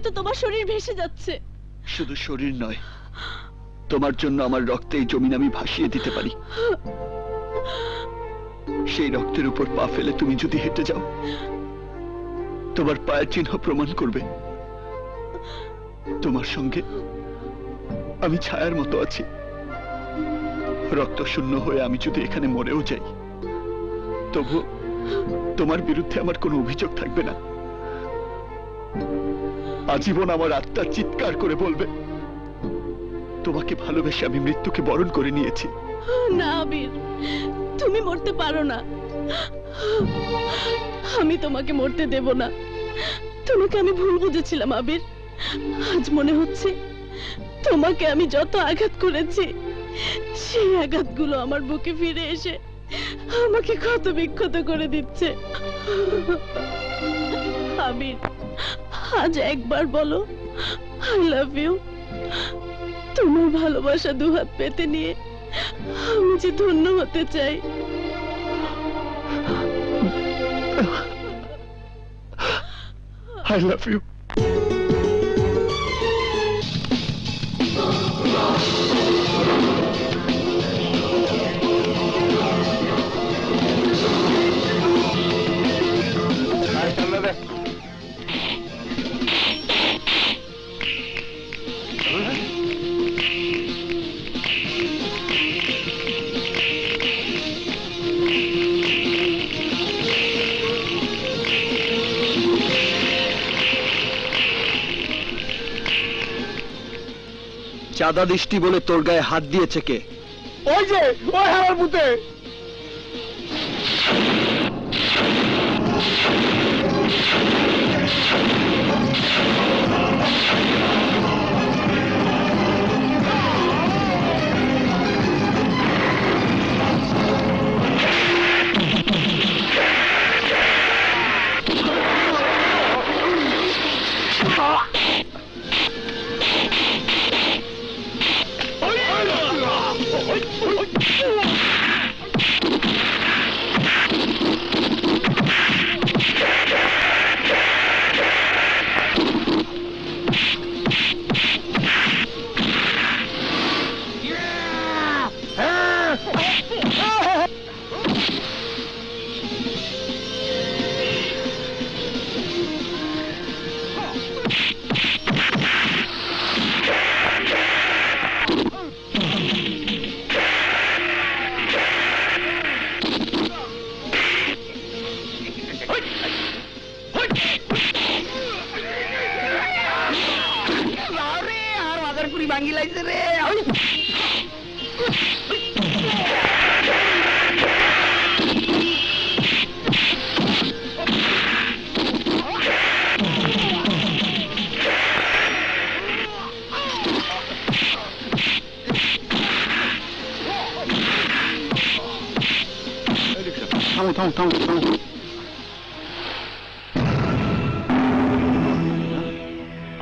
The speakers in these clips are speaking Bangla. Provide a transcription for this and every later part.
তো তোমার শরীর ভেসে যাচ্ছে। শুধু শরীর নয়, তোমার জন্য আমার রক্তে এই জমিন আমি ভাসিয়ে দিতে পারি। সেই রক্তের উপর পা ফেলে তুমি যদি হেঁটে যাও, তোমার পায়ের চিহ্ন প্রমাণ করবে তোমার সঙ্গে আমি ছায়ার মতো আছি। রক্ত শূন্য হয়ে আমি যদি এখানে মরেও যাই, তবু তোমার বিরুদ্ধে আমার কোনো অভিযোগ থাকবে না। আজীবন আমার আত্মা চিৎকার করে বলবে, তোমাকে ভালোবেসে আমি মৃত্যুকে বরণ করে নিয়েছি। না আবির, তুমি মরতে পারো না। আমি তোমাকে মরতে দেব না। তোমাকে আমি ভুল বুঝেছিলাম আবির। আজ মনে হচ্ছে তোমাকে আমি যত আঘাত করেছি, সেই আঘাতগুলো আমার বুকে ফিরে এসে আমাকে ক্ষত বিক্ষত করে দিচ্ছে। আবির, আজ একবার বলো আই লাভ ইউ। তোমার ভালোবাসা দুহাত পেতে নিয়ে আমি যে ধন্য হতে চাই। I love you. চাঁদা দৃষ্টি বলে তোর গায়ে হাত দিয়েছে কে? ওই যে ওই হারার পুতে।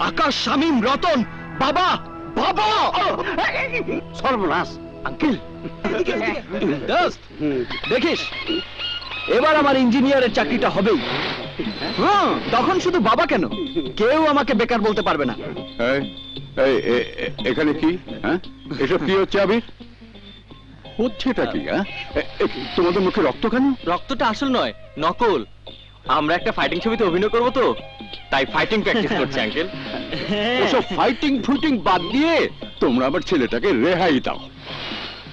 আকাশ, শামীম, রতন, বাবা বাবা! সর্বনাশ আঙ্কেল। দেখিস, এবার আমার ইঞ্জিনিয়ারের চাকরিটা হবেই। হ্যাঁ, তখন শুধু বাবা কেন, কেউ আমাকে বেকার বলতে পারবে না। এখানে কি? হ্যাঁ, এসব কি হচ্ছে আবির? হচ্ছেটা কি? হ্যাঁ, তোমাদের মুখে রক্ত কেন? রক্তটা আসল নয়, নকল। আমরা একটা ফাইটিং ছবিতে অভিনয় করবো তো, তাই ফাইটিং প্র্যাকটিস করছি আঙ্কেল। ওসব ফাইটিং ফুটিং বাদ দিয়ে তোমরা আবার ছেলেটাকে রেহাই দাও।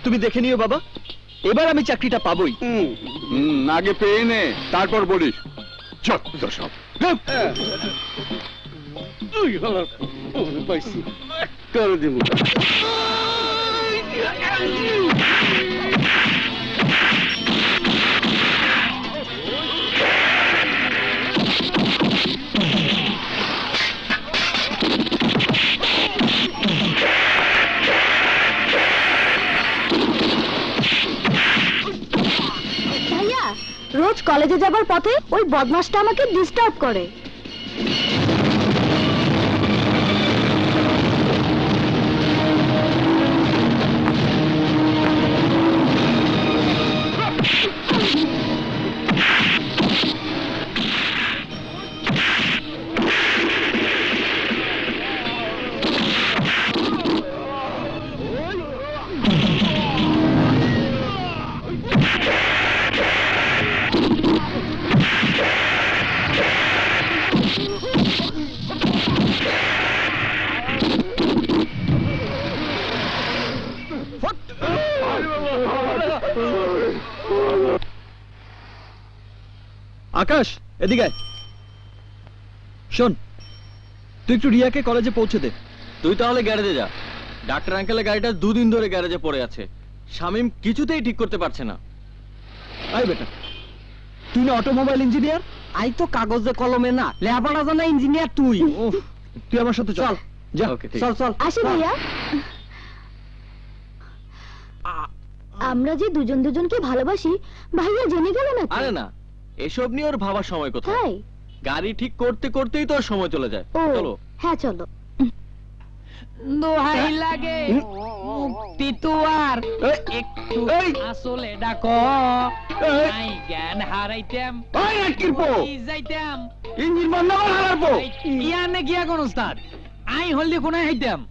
তুমি দেখে নিও বাবা, এবার আমি চাকরিটা পাবোই। আগে পেয়ে নে, তারপর বলিস। যত সব করে দিব। রোজ কলেজে যাবার পথে ওই বদমাশটা আমাকে ডিস্টার্ব করে। আকাশ এদিকে আয়। শোন, তুই একটু রিয়াকে কলেজে পৌঁছে দে। তুই তাহলে গ্যারেজে যা। ডাক্তার আঙ্কেলের গাড়িটা 2 দিন ধরে গ্যারেজে পড়ে আছে, শামীম কিছুতেই ঠিক করতে পারছে না। আয় বেটা, তুই না অটোমোবাইল ইঞ্জিনিয়ার? আই তো কাগজে কলমে না, লেখাপড়া জানা ইঞ্জিনিয়ার তুই। তুই আমার সাথে চল। যা। ওকে, ঠিক চল চল আসি ভাইয়া। আমরা যে দুজন দুজনকে ভালোবাসি ভাইয়া জেনে গেল না তো? আরে না, এসব নিয়ে ওর ভাবার সময় কোথায়? তাই? গাড়ি ঠিক করতে করতেই তো ওর সময় চলে যায়। ও চলো। হ্যাঁ চলো। দোহাই লাগে মুক্তি তোয়ার একটু আসলে ডাকো, নাই জ্ঞান হারাইতাম ওই নাটকিরপো, যাইতাম ইঞ্জিন বন্ধ কর হারাবো। ইয়ানে গিয়া কোন উস্তাদ আই হলদি কোন হইতাম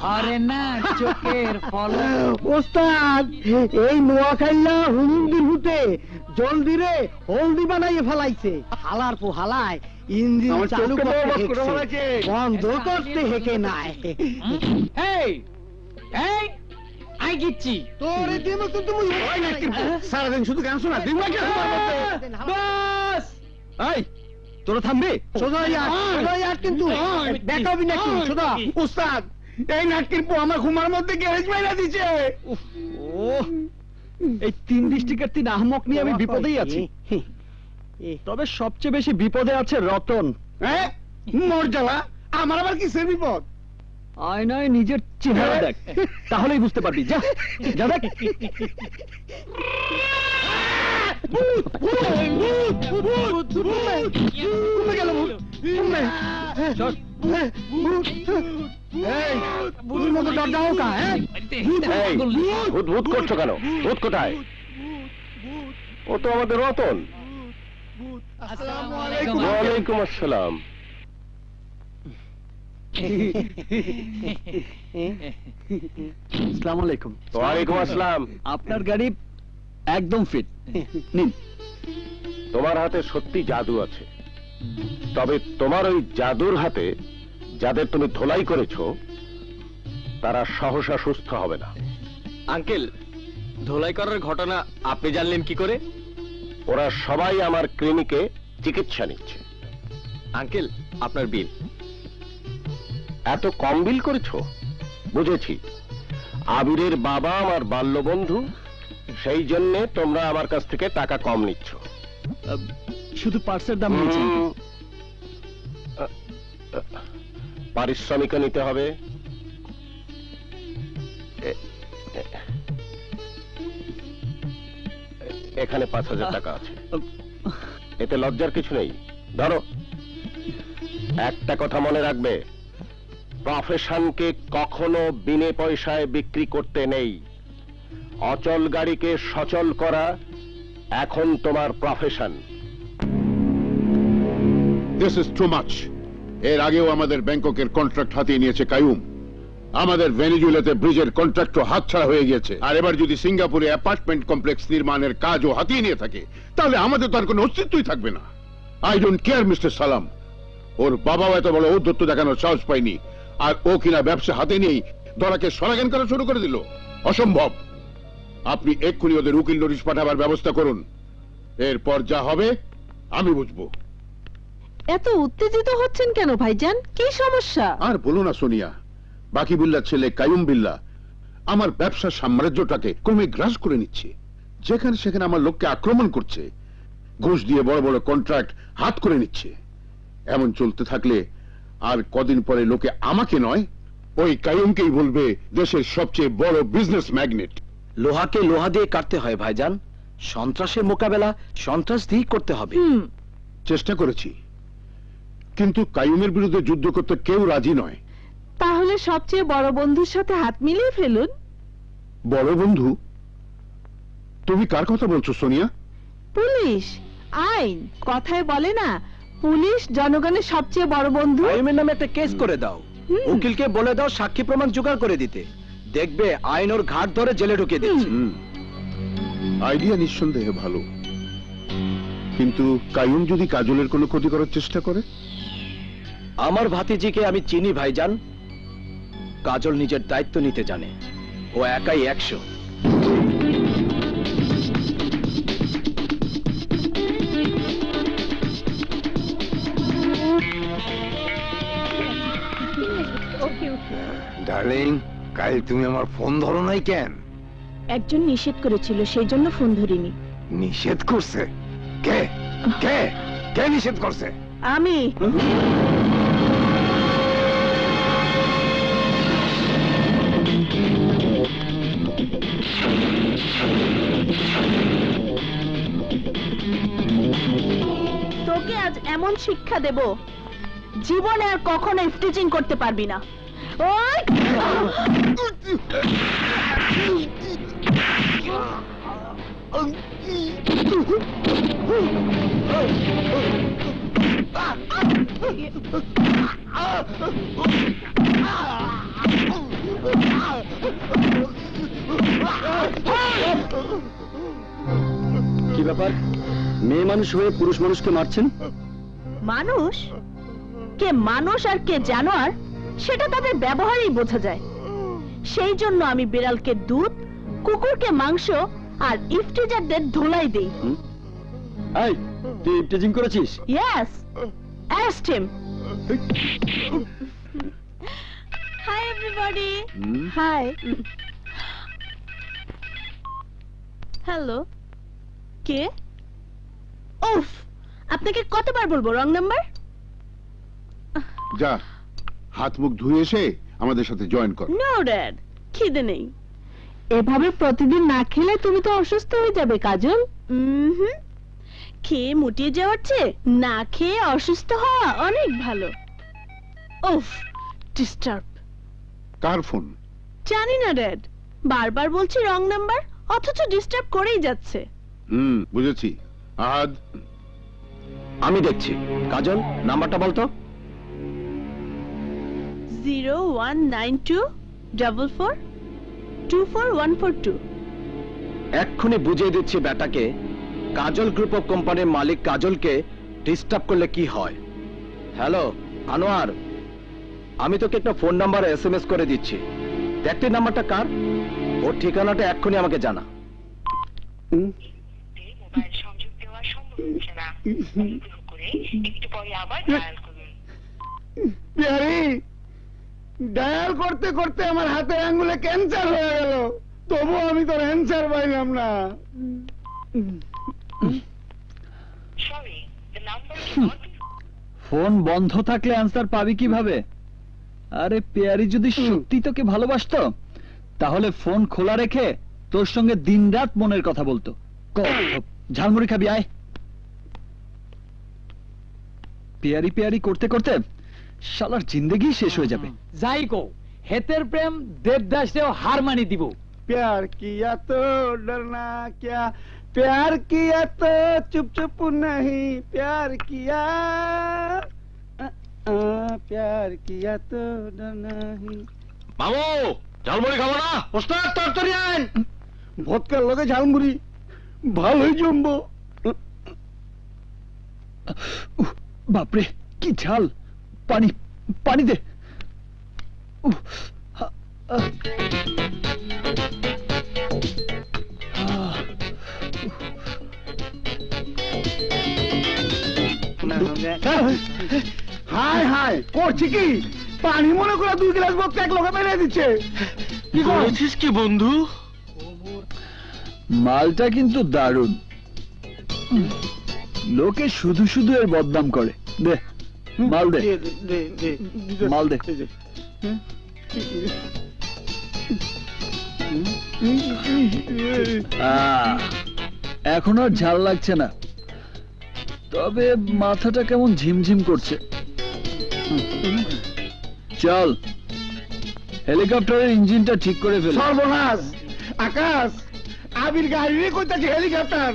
হরে না চোখের ফল। ওস্তাদ, এই নোয়াখাইলা হুমুন্দির হুতে জলদি রে হলদি বানাইয়ে ফেলাইছে। হালার পো হালায় ইঞ্জিন আমার চালু চোখকে করতে বস করে হেঁকছে, ফেলাইছে। বন্ধ করতে হেঁকে নাই। এই এই আই গিচ্ছি তোর দিয়ে মতো তুমি ওই নাটকিরপো, সারাদিন শুধু গান শোনা, দিনটা কি তোমার মধ্যে? বাস। এই তোরা থামবি? সোজা ইয়ার কিন্তু দেখাবি নাকি? সোজা। উস্তাদ, এই নাটকিরপো আমার ঘুমার মধ্যে গ্যারেজ মাইরা দিছে। ও, এই 3 ডিস্ট্রিক্টের 3 আহমক নিয়ে আমি বিপদেই আছি। তবে সবচেয়ে বেশি বিপদে আছে রতন। হ্যাঁ, মোর জ্বালা, আমার আবার কিসের বিপদ? আয়নায় নিজের চেহারা দেখ, তাহলেই বুঝতে পারবি। যা যা দেখ। ভূতের মতো দরজা হোকা, হ্যাঁ? ভূত ভূত করছো কেন? ভূত কোথায়? ও তো আমাদের রতন। ওয়ালাইকুম আসসালাম। আসসালামু আলাইকুম। ওয়ালাইকুম আসসালাম। আপনার গাড়ি একদম ফিট, নিন। তোমার হাতে সত্যি জাদু আছে, তবে তোমার ওই জাদুর হাতে যাদের তুমি ধোলাই করেছো তারা সহসা সুস্থ হবে না। আঙ্কেল, ধোলাই করার ঘটনা আপনি জানলেন কি করে? ওরা সবাই আমার ক্লিনিকে চিকিৎসা নিচ্ছে। আঙ্কেল, আপনার বিল। এত কম বিল করেছো? বুঝেছি, আবিরের বাবা আমার বাল্য বন্ধু, সেই জন্যে তোমরা আমার কাছ থেকে টাকা কম নিচ্ছ। শুধু পার্সের দাম নিয়েছি। পারিশ্রমিকও নিতে হবে। এখানে 5,000 টাকা আছে, এতে লজ্জার কিছু নেই। ধরো। একটা কথা মনে রাখবে, প্রফেশনকে কখনো বিনে পয়সায় বিক্রি করতে নেই। অচল গাড়িকে সচল করা এখন তোমার profession. This is too much. এর আগেও আমাদের ব্যাংককের কন্ট্রাক্ট হাতিয়ে নিয়েছে কায়ুম, আমাদের ভেনিজুয়েলাতে ব্রিজের কন্ট্রাক্টও হাতছাড়া হয়ে গেছে, আর এবার যদি সিঙ্গাপুরে অ্যাপার্টমেন্ট কমপ্লেক্স নির্মাণের কাজও হাতিয়ে নিয়ে থাকে তাহলে আমাদের তো আর কোনো অস্তিত্বই থাকবে না। আই ডোন্ট কেয়ার মিস্টার সালাম, ওর বাবাও এত বড় ঔদ্ধত্য দেখানোর সাহস পায়নি, আর ও কিনা ব্যবসা হাতে নিয়েই দরাকে সরাগান করা শুরু করে দিল। অসম্ভব। আপনি এক্ষুনি ওদের উকিল নোটিশ পাঠাবার ব্যবস্থা করুন, এরপর যা হবে আমি বুঝবো। এত উত্তেজিত হচ্ছেন কেন ভাইজান? কি সমস্যা? আর বলো না সোনিয়া, বাকি বিল্লার ছেলে কায়ুম বিল্লা আমার ব্যবসার সাম্রাজ্যটাকে ক্রমে গ্রাস করে নিচ্ছে। যেখানে সেখানে আমার লোককে আক্রমণ করছে, ঘুষ দিয়ে বড় বড় কন্ট্রাক্ট হাত করে নিচ্ছে। এমন চলতে থাকলে আর কদিন পরে লোকে আমাকে নয়, ওই কায়ুমকেই বলবে দেশের সবচেয়ে বড় বিজনেস ম্যাগনেট। লোহাকে লোহা দিয়ে কাটতে হয় ভাইজান, সন্ত্রাসের মোকাবেলা সন্ত্রাস দিয়েই করতে হবে। চেষ্টা করেছি, কিন্তু কায়ুমের বিরুদ্ধে যুদ্ধ করতে কেউ রাজি নয়। তাহলে সবচেয়ে বড় বন্ধুর সাথে হাত মিলিয়ে ফেলুন। বড় বন্ধু? তুমি কার কথা বলছো সোনিয়া? পুলিশ, আইন কথায় বলে না, পুলিশ জনগণের সবচেয়ে বড় বন্ধু। কায়ুমের নামে একটা কেস করে দাও, উকিলকে বলে দাও সাক্ষী প্রমাণ জোগাড় করে দিতে, দেখবে আইন ওর ঘাট ধরে জেলে ঢুকিয়ে দিচ্ছে। আইডিয়া নিঃসন্দেহে ভালো, কিন্তু কায়ুম যদি কাজলের কোনো ক্ষতি করার চেষ্টা করে? আমার ভাতিজিকে আমি চিনি ভাইজান, কাজল নিজের দায়িত্ব নিতে জানে। ও একাই 100। ডার্লিং, কাল তুমি আমার ফোন ধরো নাই কেন? একজন নিষেধ করেছিল, সেই জন্য ফোন ধরিনি। নিষেধ করছে? কে কে কে নিষেধ করছে? আমি। তোকে আজ এমন শিক্ষা দেব, জীবনে আর কখনো ইফটিজিং করতে পারবি না। ওই কি ব্যাপার, মেয়ে মানুষ হয়ে পুরুষ মানুষকে মারছেন? মানুষ কে মানুষ আর কে জানোয়ার সেটা তাদের ব্যবহারেই বোঝা যায়। সেই জন্য আমি বিড়ালকে দুধ, কুকুরকে মাংস আর ইফটিজারদের ধোলাই দেই। এই, তুই ইফটিজিং করেছিস? Yes, asked him. Hi everybody. Hi. Hello. কে? উফ, আপনাকে কতবার বলবো রং নাম্বার? যা, হাত মুখ ধুয়ে এসে আমাদের সাথে জয়েন কর। নো ড্যাড, খিদে নেই। এভাবে প্রতিদিন না খেলে তুমি তো অসুস্থ হয়ে যাবে কাজল। খেয়ে মুটিয়ে যাওয়ার চেয়ে না খেয়ে অসুস্থ হওয়া অনেক ভালো। উফ, ডিস্টার্ব। কার ফোন? জানি না ড্যাড, বারবার বলছি রং নাম্বার, অথচ ডিস্টার্ব করেই যাচ্ছে। বুঝেছি। আহাদ, আমি দেখছি। কাজল, নাম্বারটা বলতো। 01924424142। এক্ষুনি বুঝিয়ে দিচ্ছি বেটাকে, কাজল গ্রুপ অফ কোম্পানির মালিক কাজলকে ডিস্টার্ব করলে কি হয়। হ্যালো আনোয়ার, আমি তোকে একটা ফোন নাম্বার SMS করে দিচ্ছি, দেখতে নাম্বারটা কার, ওর ঠিকানাটা এক্ষুনি আমাকে জানা। ডায়াল করতে করতে আমার হাতের আঙ্গুলে ক্যান্সার হয়ে গেল, তবু আমি তোর অ্যান্সার পাইলাম না। ফোন বন্ধ থাকলে অ্যান্সার পাবি কিভাবে? আরে পেয়ারি যদি সত্যি তোকে ভালোবাসতো তাহলে ফোন খোলা রেখে তোর সঙ্গে দিনরাত মনের কথা বলতো। ঝালমুড়ি খাবি আয়। পেয়ারি পেয়ারি করতে করতে শালার জিন্দেগি শেষ হয়ে যাবে। যাই কো, হেতের প্রেম দেবদাসেও হার মানি দিব। प्यार किया तो डरना क्या, प्यार किया तो चुप चुप नहीं, प्यार किया प्यार किया तो डरना नहीं। মামু, ঝালমুড়ি খাবো না? ওস্তাদ তরতরি আন, ভদকার লগে ঝালমুড়ি ভালোই জমবো। বাপরে কি ঝাল, পানি পানি দে। হায় হায়, করছি কি? পানি মনে করে 2 গ্লাস ভদকা এক লগে মেরে দিচ্ছে। কি করেছিস কি বন্ধু? মালটা কিন্তু দারুণ, লোকে শুধু শুধু এর বদনাম করে। দে মাল দে, মাল দে। এখন আর ঝাল লাগছে না, তবে মাথাটা কেমন ঝিমঝিম করছে। চল হেলিকপ্টারের ইঞ্জিনটা ঠিক করে ফেল। সর্বনাশ, আকাশ, আবির গাড়ি রে কইতাছে হেলিকপ্টার।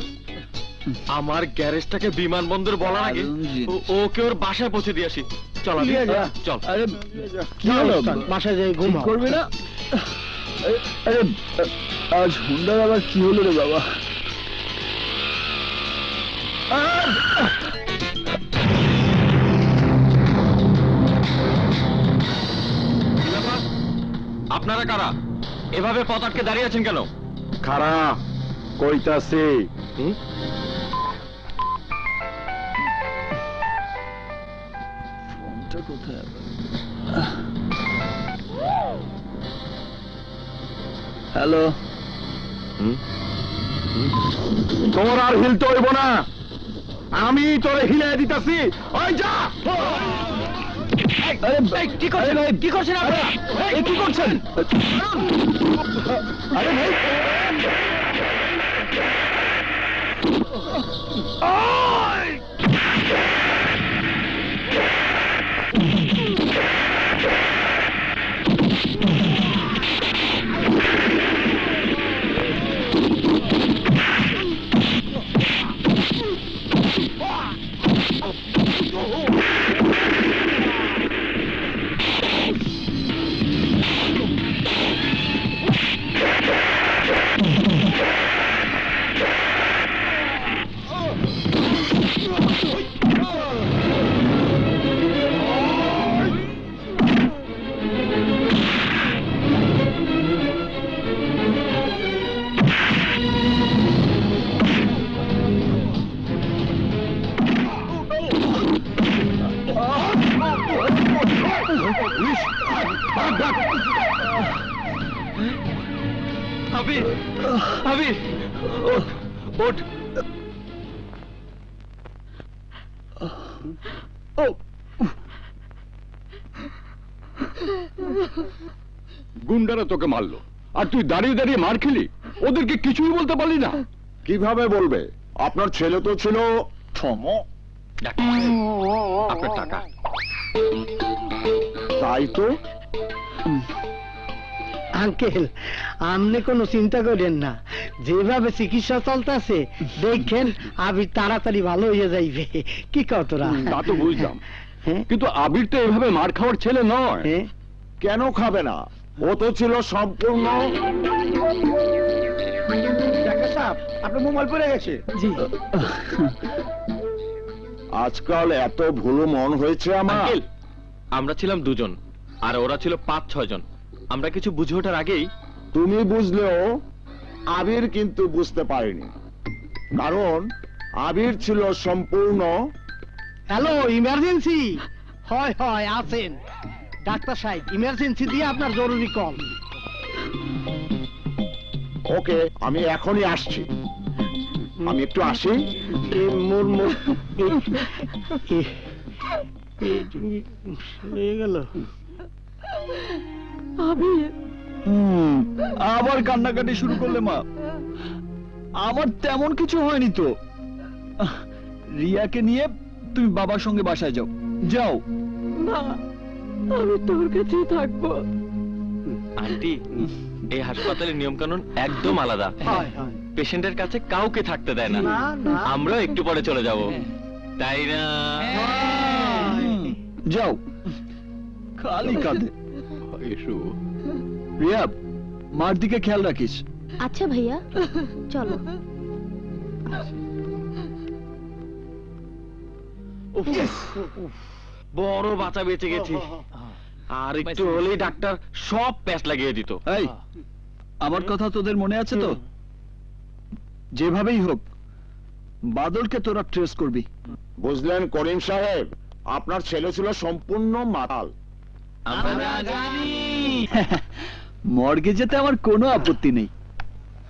আমার গ্যারেজটাকে বিমানবন্দর বলার আগে ওকে ওর বাসায় পৌঁছে দিয়ে আসি। চল আবি, চল। আরে কি হলো, বাসায় যাই ঘুম করবি না? আরে আজ হুন্ডার আবার কি হলো রে বাবা? আপনারা কারা? এভাবে পথ আটকে দাঁড়িয়ে আছেন কেন? খারা কইতাছি। ফোনটা কোথায়? হ্যালো, তোর আর হিলতে হইব না, আমি তোরে হিলাই দিতাছি। ওই যা। কি করছেন ভাই? কি করছেন আপনারা? এই কি করছেন? আরে ভাই, আবির, আবির, ওঠ, ওঠ। গুন্ডারা তোকে মারলো আর তুই দাঁড়িয়ে দাঁড়িয়ে মার খেলি, ওদেরকে কিছুই বলতে পারলি না? কিভাবে বলবে? আপনার ছেলে তো ছিল। আপনার টাকা। তাই তো। আঙ্কেল, আপনি কোনো চিন্তা করেন না, যেভাবে চিকিৎসা চলতেছে দেখেন আবির তাড়াতাড়ি ভালো হয়ে যাইবে। কি কতরা? তা তো বুঝলাম, কিন্তু আবির তো এভাবে মার খাওয়ার ছেলে নয়। কেন খাবে না? ও তো ছিল সম্পূর্ণ। ডাক্তার সাহেব, আপনার মোবাইল পড়ে গেছে। জি। আজকাল এত ভুলো মন হয়েছে আমার। আঙ্কেল, আমরা ছিলাম দুজন আর ওরা ছিল 5-6 জন। আমরা কিছু বুঝে ওঠার আগেই। তুমি বুঝলেও আবির কিন্তু বুঝতে পারেনি, কারণ আবির ছিল সম্পূর্ণ। Hello, emergency. হয় হয়, আছেন ডাক্তার সাহেব, ইমার্জেন্সি দিয়ে আপনার জরুরি কল। ওকে, আমি এখনই আসছি। আমি একটু আসি। গেল আবার কান্নাকাটি শুরু করলে মা? আমার তেমন কিছু হয়নি তো। রিয়াকে নিয়ে তুমি বাবার সঙ্গে বাসায় যাও। যাও। না, আমি তোর কাছেই থাকবো। আন্টি, এই হাসপাতালের নিয়ম কানুন একদম আলাদা। পেশেন্টের কাছে কাউকে থাকতে দেয় না। আমরাও একটু পরে চলে যাব, তাই না? যাও। খালি কাঁদে। রিয়া, মার দিকে খেয়াল রাখিস। আচ্ছা ভাইয়া, চলো। বড় বাঁচা বেঁচে গেছি। আর একটু হলেই ডাক্তার সব প্যাচ লাগিয়ে দিত। এই, আমার কথা তোদের মনে আছে তো? যেভাবেই হোক বাদলকে তোরা ট্রেস করবি। বুঝলেন করিম সাহেব, আপনার ছেলে ছিল সম্পূর্ণ মাতাল। মর্গে যেতে আমার কোনো আপত্তি নেই,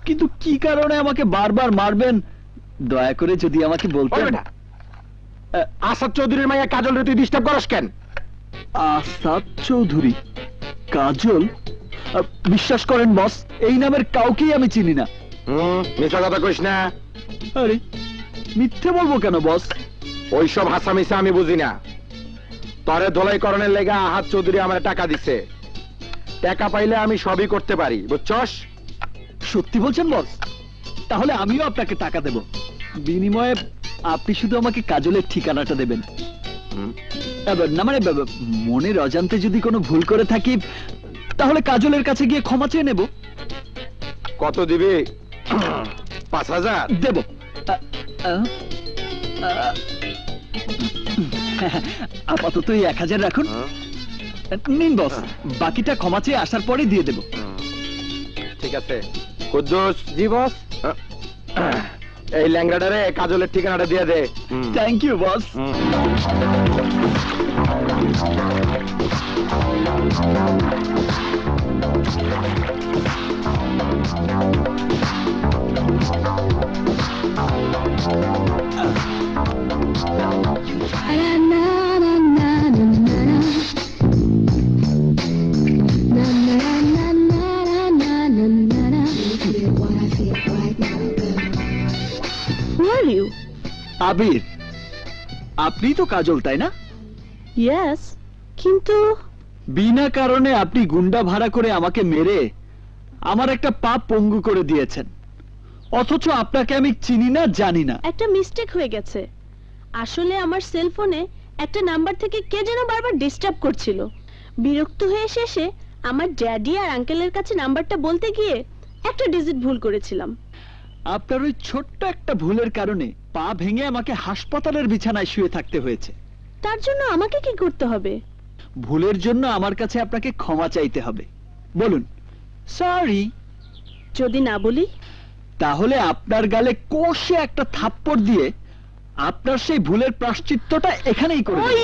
কিন্তু কি কারণে আমাকে বারবার মারবেন দয়া করে যদি আমাকে বলতেন। আসাদ চৌধুরীর মাইয়া কাজল রে তুই ডিস্টার্ব করস কেন? আসাদ চৌধুরী? কাজল? বিশ্বাস করেন বস, এই নামের কাউকেই আমি চিনি না। মিথ্যা কথা কইস না। আরে মিথ্যে বলবো কেন বস? ওইসব হাসামিসা আমি বুঝি না। তরে ধোলাইকরণের লেগা আহাদ চৌধুরী আমার টাকা দিছে। টাকা পাইলে আমি সবই করতে পারি, বুঝছস? সত্যি বলছেন বস? তাহলে আমিও আপনাকে টাকা দেব, বিনিময়ে আপনি শুধু আমাকে কাজলের ঠিকানাটা দেবেন। না মানে মনের অজান্তে যদি কোনো ভুল করে থাকি তাহলে কাজলের কাছে গিয়ে ক্ষমা চেয়ে নেব। কত দিবি? 5000 দেব। আপাতত এই 1000 রাখুন। নিন বস, বাকিটা ক্ষমা চেয়ে আসার পরে দিয়ে দেব। ঠিক আছে। কুদ্দুস। জি বস। এই ল্যাংড়াটারে কাজলের ঠিকানাটা দিয়ে দে। Thank you boss. আবির, আপনি তো কাজল তাই না? ইয়েস, কিন্তু বিনা কারণে আপনি গুন্ডা ভাড়া করে আমাকে মেরে আমার একটা পা পঙ্গু করে দিয়েছেন, অথচ আপনাকে আমি চিনি না, জানি না। একটা মিস্টেক হয়ে গেছে। আসলে আমার সেলফোনে একটা নাম্বার থেকে কে যেন বারবার ডিস্টার্ব করছিল। বিরক্ত হয়ে শেষে আমার ড্যাডি আর আঙ্কেলের কাছে নাম্বারটা বলতে গিয়ে একটা ডিজিট ভুল করেছিলাম। আপনার ওই ছোট্ট একটা ভুলের কারণে পা ভেঙে আমাকে হাসপাতালের বিছানায় শুয়ে থাকতে হয়েছে। তার জন্য আমাকে কি করতে হবে? ভুলের জন্য আমার কাছে আপনাকে ক্ষমা চাইতে হবে। বলুন সরি। যদি না বলি? তাহলে আপনার গালে কষে একটা থাপ্পড় দিয়ে আপনার সেই ভুলের প্রায়শ্চিত্তটা এখানেই করে দেব।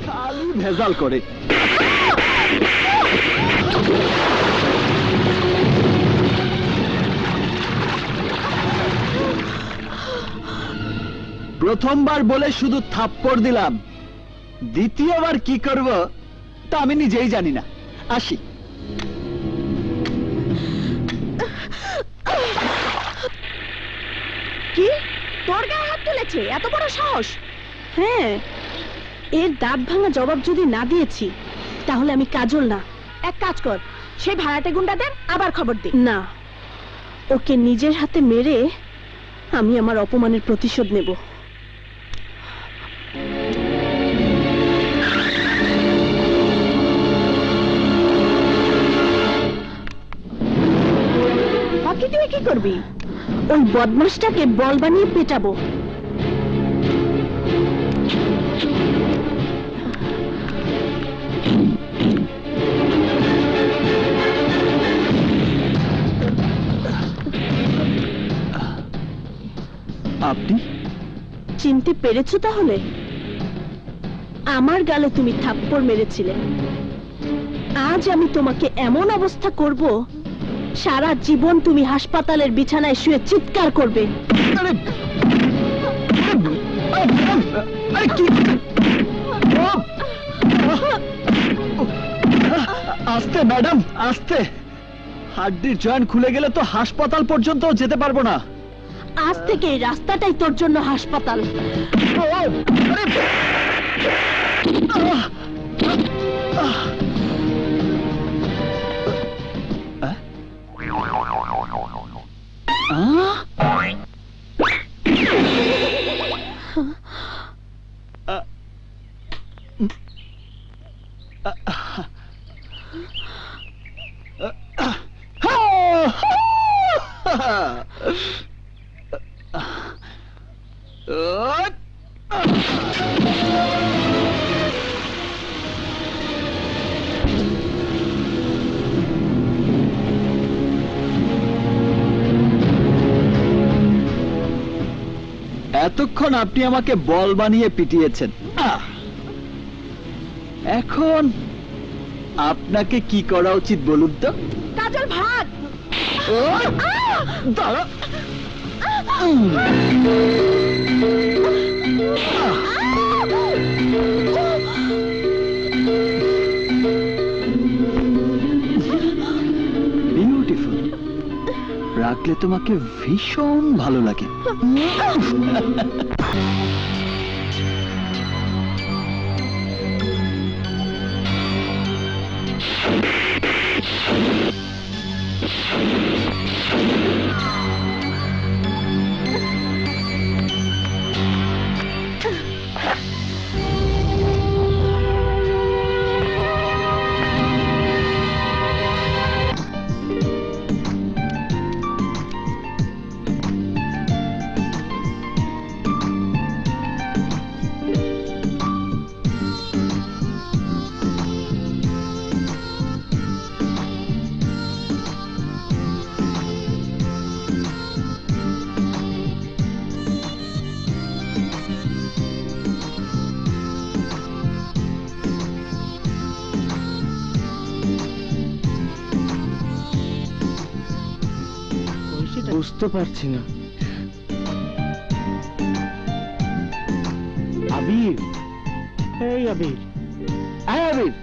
খালি ভেজাল করে। প্রথমবার বলে শুধু থাপ্পড় দিলাম, দ্বিতীয়বার কি করব তা আমি নিজেই জানি না। আসি। কি? তোর গায়ে হাত তুলেছে? এত বড় সাহস? হ্যাঁ, এর দাঁত ভাঙা জবাব যদি না দিয়েছি তাহলে আমি কাজল না। এক কাজ কর, সেই ভাড়াটে গুন্ডাদের আবার খবর দে। না, ওকে নিজের হাতে মেরে আমি আমার অপমানের প্রতিশোধ নেব। বাকি তুই কি করবি? ওই বদমাশটাকে বল বানিয়ে পেটাবো। আপনি চিনতে পেরেছো তাহলে? আমার গালে তুমি থাপ্পড় মেরেছিলে। আজ আমি তোমাকে এমন অবস্থা করব, সারা জীবন তুমি হাসপাতালের বিছানায় শুয়ে চিৎকার করবে। আস্তে ম্যাডাম, আস্তে। হাড্ডির জয়েন্ট খুলে গেলে তো হাসপাতাল পর্যন্ত যেতে পারবো না। আজ থেকে এই রাস্তাটাই তোর জন্য হাসপাতাল। এতক্ষণ আপনি আমাকে বল বানিয়ে পিটিয়েছেন, এখন আপনাকে কি করা উচিত বলুন তো? কাজল ভাগ। দাঁড়া। বিউটিফুল। রাখলে তোমাকে ভীষণ ভালো লাগে। বুঝতে পারছি না। আবির, এই আবির, আবির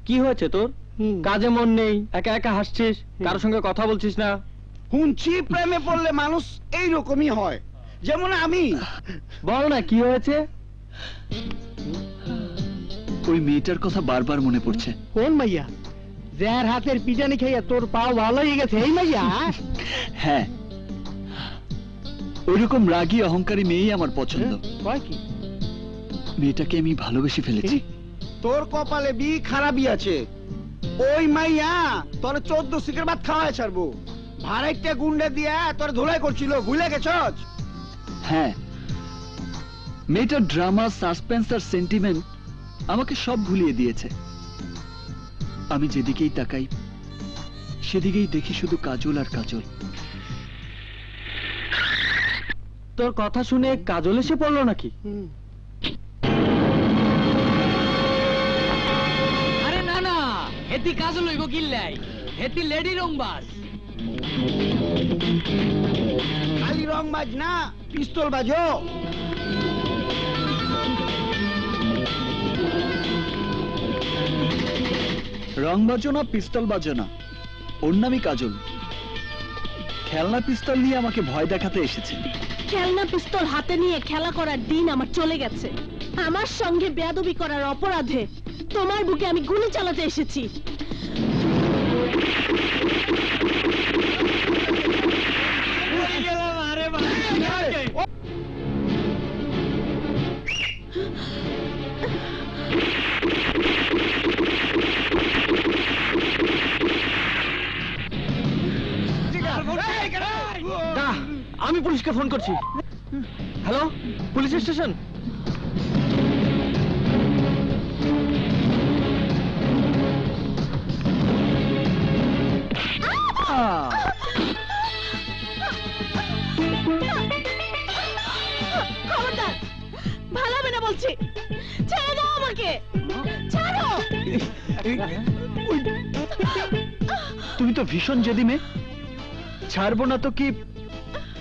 কি হয়েছে তোর? কাজে মন নেই, একা একা হাসছিস, কারোর সঙ্গে কথা বলছিস না। শুনছি প্রেমে পড়লে মানুষ এইরকমই হয়, যেমন আমি। বল না কি হয়েছে? ওই মেয়েটার কথা বারবার মনে পড়ছে। কোন মাইয়া? যার হাতের পিটানি খাইয়া তোর পাও ভালো হয়ে গেছে, এই মাইয়া? হ্যাঁ, ওইরকম রাগী অহংকারী মেয়েই আমার পছন্দ। কয় কি? মেয়েটাকে আমি ভালোবেসে ফেলেছি। তোর কপালে বি খারাপই আছে। ওই মাইয়া তোর 14 সিকের ভাত খাওয়ায় ছাড়বো। ভাড়াইটা গুন্ডে দিয়া তোর ধুলাই করছিল, ভুলে গেছস? হ্যাঁ, মেয়েটার ড্রামা, সাসপেন্স আর সেন্টিমেন্ট আমাকে সব ভুলিয়ে দিয়েছে। আমি যেদিকেই তাকাই সেদিকেই দেখি শুধু কাজল আর কাজল। তোর কথা শুনে কাজল এসে পড়লো নাকি? আরে না না, হেতি কাজল হইব কিল্লাই, হেতি লেডি রংবাজ। খালি রং বাজ না, পিস্তল বাজো। রং বাজো না, পিস্তল বাজো না, ওর নামই কাজল। খেলনা পিস্তল নিয়ে আমাকে ভয় দেখাতে এসেছে। খেলনা পিস্তল হাতে নিয়ে খেলা করার দিন আমার চলে গেছে। আমার সঙ্গে বেয়াদবি করার অপরাধে তোমার বুকে আমি গুলি চালাতে এসেছি। আমি পুলিশকে ফোন করছি। Hello, police station. খবরদার, ভালো হবে না বলছি। ছেড়ে দাও আমাকে, ছাড়ো। তুমি তো ভীষণ জেদি মেয়ে। ছাড়বো না তো কি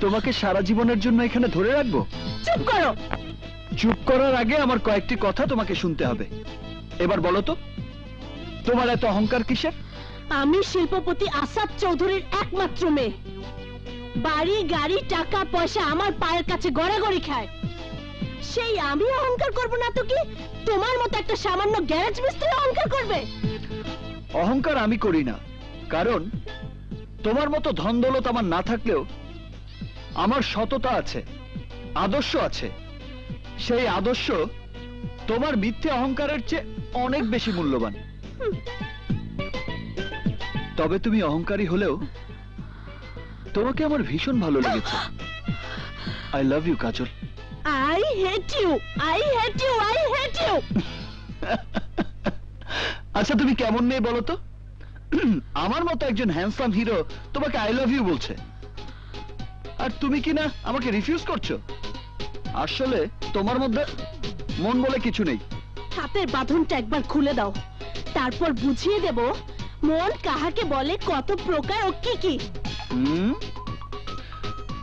তোমাকে সারা জীবনের জন্য এখানে ধরে রাখবো? চুপ করো। চুপ করার আগে আমার কয়েকটি কথা তোমাকে শুনতে হবে। এবার বলো তো, তোমার এত অহংকার কিসের? আমি শিল্পপতি আসাদ চৌধুরীর একমাত্র মেয়ে। বাড়ি গাড়ি টাকা পয়সা আমার পায়ের কাছে গড়াগড়ি খায়। সেই আমি অহংকার করব না তো কি তোমার মতো একটা সামান্য গ্যারেজ মিস্ত্রি অহংকার করবে? অহংকার আমি করি না, কারণ তোমার মতো ধন দৌলত আমার না থাকলেও আমার সততা আছে, আদর্শ আছে। সেই আদর্শ তোমার মিথ্যে অহংকারের চেয়ে অনেক বেশি মূল্যবান। তবে তুমি অহংকারী হলেও তোমাকে আমার ভীষণ ভালো লেগেছে। I love you Kajal. I hate you, I hate you, I hate you. আচ্ছা, তুমি কেমন মেয়ে বলো তো? আমার মতো একজন হ্যান্ডসাম হিরো তোমাকে আই লাভ ইউ বলছে, আর তুমি কি না আমাকে রিফিউজ করছো? আসলে তোমার মধ্যে মন বলে কিছু নেই। হাতের বাঁধনটা একবার খুলে দাও, তারপর বুঝিয়ে দেব মন কাহাকে বলে, কত প্রকার ও কি কি।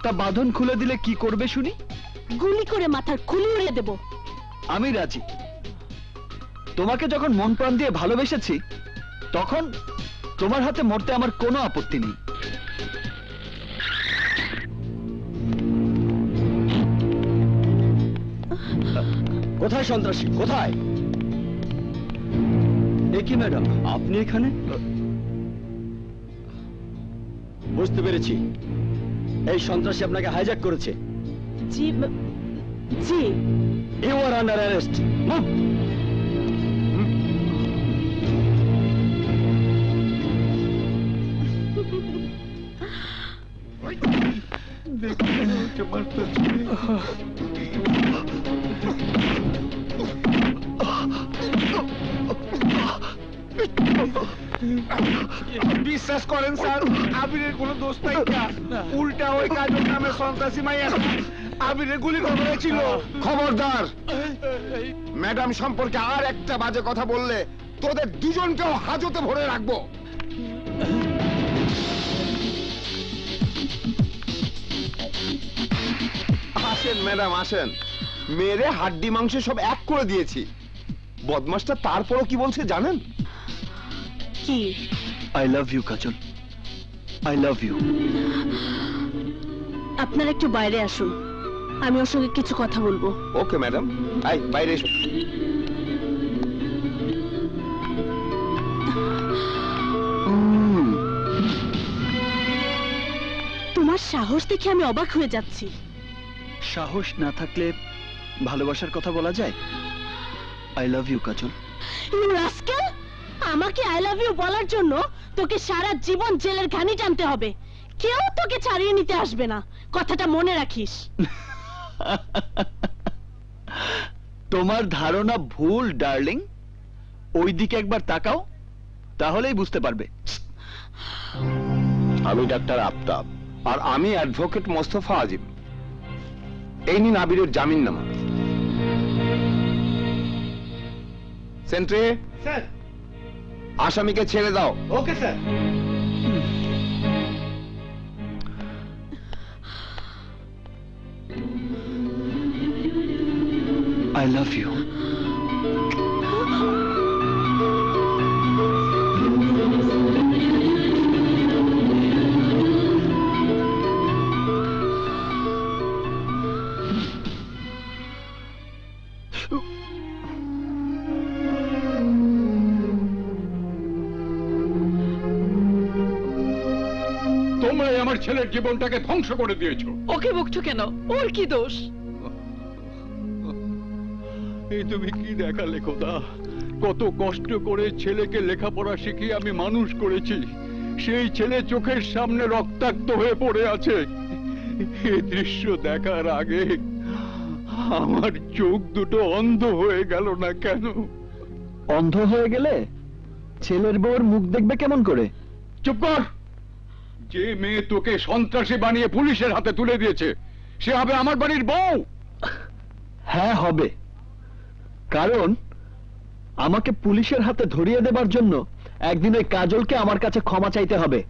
তা বাঁধন খুলে দিলে কি করবে শুনি? গুলি করে মাথার খুলি উড়িয়ে দেব। আমি রাজি। তোমাকে যখন মন প্রাণ দিয়ে ভালোবেসেছি, তখন তোমার হাতে মরতে আমার কোনো আপত্তি নেই। কোথায় সন্ত্রাসী, কোথায়? এ কি ম্যাডাম, আপনি এখানে? বুঝতে পেরেছি, এই সন্ত্রাসী আপনাকে হাইজ্যাক করেছে। জি জি। You are under arrest. বিশ্বাস করেন স্যার, আবিরের কোনো দোষ নাই। উল্টা ওই কাজল নামে সন্ত্রাসী মাইয়া আবিরের গুলি করেছিল। খবরদার, ম্যাডাম সম্পর্কে আর একটা বাজে কথা বললে তোদের দুজনকেও হাজতে ভরে রাখবো। ম্যাডাম আসেন, মেরে হাড্ডি মাংস সব এক করে দিয়েছি। বদমাসটা তারপরও কি বলছে জানেন? কি? I love you Kajal, I love you. আপনারা একটু বাইরে আসুন, আমি ওর সঙ্গে কিছু কথা বলবো। ওকে ম্যাডাম, আই বাইরে এসো। তোমার সাহস দেখে আমি অবাক হয়ে যাচ্ছি। সাহস না থাকলে ভালোবাসার কথা বলা যায়? I love you Kajal. You rascal, আমাকে আই লাভ ইউ বলার জন্য তোকে সারা জীবন জেলের ঘানি টানতে হবে। কেউ তোকে ছাড়িয়ে নিতে আসবে না, কথাটা মনে রাখিস। তোমার ধারণা ভুল ডার্লিং, ওই দিকে একবার তাকাও, তাহলেই বুঝতে পারবে। আমি ডাক্তার আফতাব, আর আমি অ্যাডভোকেট মোস্তফা আজিম। এই নিন আবিরের জামিননামা। Sentry, sir. আসামিকে ছেড়ে দাও। Okay sir. I love you. তোমরাই আমার ছেলের জীবনটাকে ধ্বংস করে দিয়েছো। ওকে বকছো কেন? ওর কি দোষ? এই তুমি কি দেখালে খোদা? কত কষ্ট করে ছেলেকে লেখাপড়া শিখিয়ে আমি মানুষ করেছি, সেই ছেলে চোখের সামনে রক্তাক্ত হয়ে পড়ে আছে। এই দৃশ্য দেখার আগে আমার চোখ দুটো অন্ধ হয়ে গেল না কেন? অন্ধ হয়ে গেলে ছেলের বউর মুখ দেখবে কেমন করে? চুপ কর! যে মেয়ে তোকে সন্ত্রাসী বানিয়ে পুলিশের হাতে তুলে দিয়েছে, সে হবে আমার বাড়ির বউ? হ্যাঁ হবে, কারণ আমাকে পুলিশের হাতে ধরিয়ে দেবার জন্য একদিন ওই কাজলকে আমার কাছে ক্ষমা চাইতে হবে।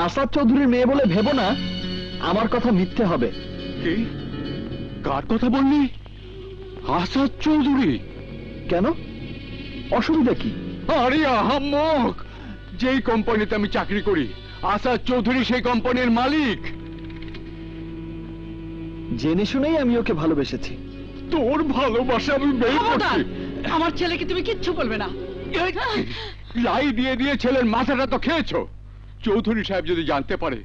আসাদ চৌধুরীর মেয়ে বলে ভেবো না আমার কথা মিথ্যে হবে। কি? কার কথা বললি? আসাদ চৌধুরী? কেন, অসুবিধা কি? আরে আহাম্মক! যেই কোম্পানিতে আমি চাকরি করি, আসাদ চৌধুরী সেই কোম্পানির মালিক। জেনে শুনেই আমি ওকে ভালোবেসেছি। তোর ভালোবাসা আমি বের করছি। আমার ছেলেকে তুমি কিচ্ছু বলবে না। লাই দিয়ে দিয়ে ছেলের মাথাটা তো খেয়েছো। চৌধুরী সাহেব যদি জানতে পারে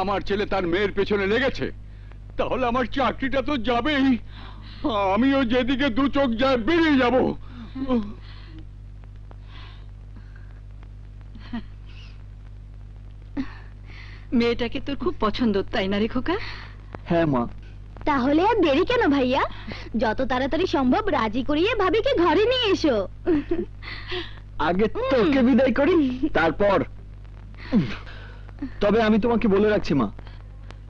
আমার ছেলে তার মেয়ের পেছনে লেগেছে, তাহলে আমার চাকরিটা তো যাবেই। আমিও যেদিকে দু চোখ যায় বেরিয়ে যাব। মেয়েটাকে তোর খুব পছন্দ, তাই না রে খোকা? হ্যাঁ মা। তাহলে আর দেরি কেন ভাইয়া, যত তাড়াতাড়ি সম্ভব রাজি করিয়ে ভাবিকে ঘরে নিয়ে এসো। আগে তোকে বিদায় করি, তারপর। তবে আমি তোমাকে বলে রাখছি মা,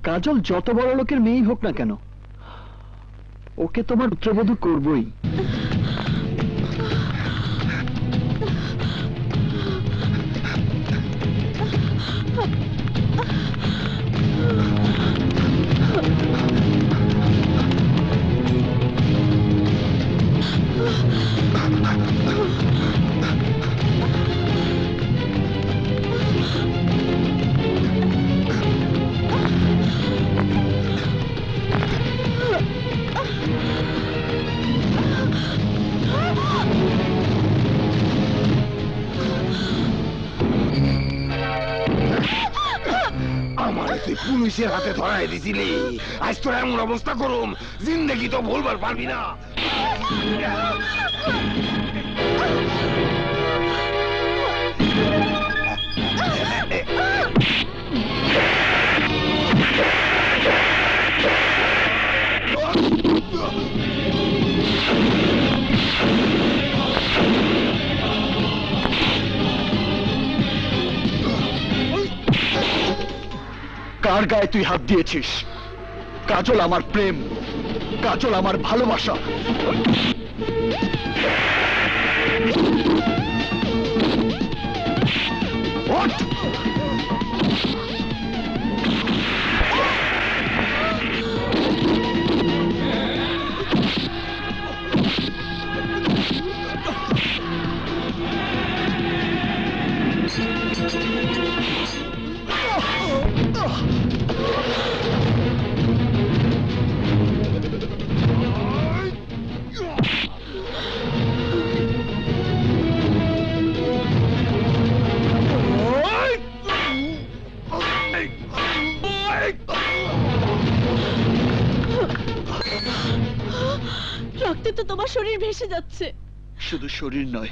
কাজল যত বড় লোকের মেয়েই হোক না কেন, ওকে তোমার পুত্রবধূ করবই। তুই পুলিশের হাতে ধরাই দিছিলি, আজ তোর এমন অবস্থা করুম, জিন্দেগি তো ভুলবার পারবি না। কার গায়ে তুই হাত দিয়েছিস? কাজল আমার প্রেম, কাজল আমার ভালোবাসা। রক্তে তো তোমার শরীর ভেসে যাচ্ছে। শুধু শরীর নয়,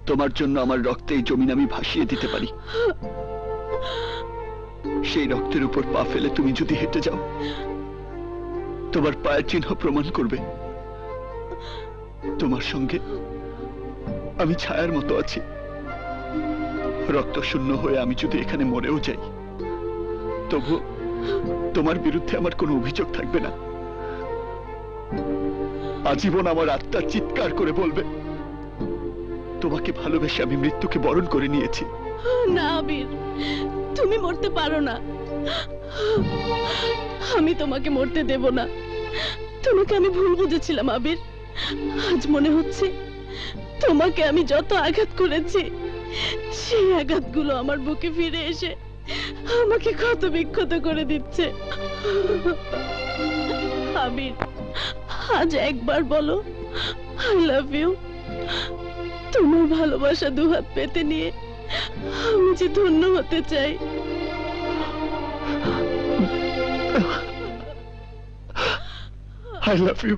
তোমার জন্য আমার রক্তে এই জমিন আমি ভাসিয়ে দিতে পারি। সেই রক্তের উপর পা ফেলে তুমি যদি হেঁটে যাও, তোমার পায়ের চিহ্ন প্রমাণ করবে তোমার সঙ্গে আমি ছায়ার মতো আছি। রক্ত শূন্য হয়ে আমি যদি এখানে মরেও যাই, তবু তোমার বিরুদ্ধে আমার কোনো অভিযোগ থাকবে না। আজীবন আমার আত্মা চিৎকার করে বলবে, তোমাকে ভালোবেসে আমি মৃত্যুকে বরণ করে নিয়েছি। না আবির, তুমি মরতে পারো না। আমি তোমাকে মরতে দেব না। তোমাকে আমি ভুল বুঝেছিলাম আবির। আজ মনে হচ্ছে তোমাকে আমি যত আঘাত করেছি, সেই আঘাতগুলো আমার বুকে ফিরে এসে আমাকে ক্ষত বিক্ষত করে দিচ্ছে। আবির, আজ একবার বলো আই লাভ ইউ। তোমার ভালোবাসা দুহাত পেতে নিয়ে আমি যে ধন্য হতে চাই। I love you.